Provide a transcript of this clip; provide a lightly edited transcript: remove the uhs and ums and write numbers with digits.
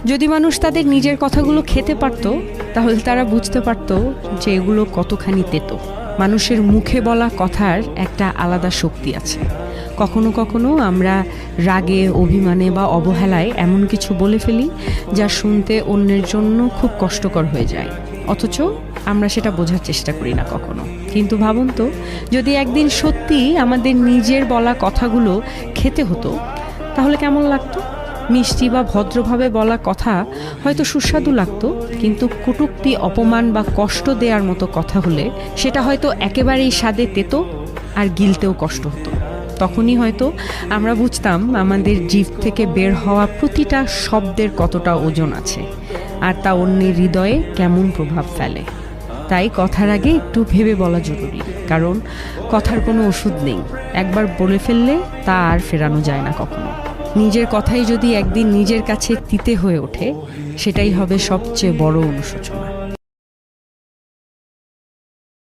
যদি মানুষ তাদের নিজের কথাগুলো খেতে পারত, তাহলে তারা বুঝতে পারত যে এগুলো কতখানি তেতো। মানুষের মুখে বলা কথার একটা আলাদা শক্তি আছে। কখনো কখনো আমরা রাগে, অভিমানে বা অবহেলায় এমন কিছু বলে ফেলি যা শুনতে অন্যের জন্য খুব কষ্টকর হয়ে যায়, অথচ আমরা সেটা বোঝার চেষ্টা করি না কখনো। কিন্তু ভাবুন তো, যদি একদিন সত্যি আমাদের নিজের বলা কথাগুলো খেতে হতো, তাহলে কেমন লাগতো? মিষ্টি বা ভদ্রভাবে বলা কথা হয়তো সুস্বাদু লাগতো, কিন্তু কটূক্তি, অপমান বা কষ্ট দেওয়ার মতো কথা হলে সেটা হয়তো একেবারেই স্বাদে তেতো আর গিলতেও কষ্ট হতো। তখনই হয়তো আমরা বুঝতাম আমাদের জিভ থেকে বের হওয়া প্রতিটা শব্দের কতটা ওজন আছে, আর তা অন্যের হৃদয়ে কেমন প্রভাব ফেলে। তাই কথার আগে একটু ভেবে বলা জরুরি, কারণ কথার কোনো ওষুধ নেই। একবার বলে ফেললে তা আর ফেরানো যায় না কখনো। নিজের কথাই যদি একদিন নিজের কাছে তিতে হয়ে ওঠে, সেটাই হবে সবচেয়ে বড় অনুশোচনা।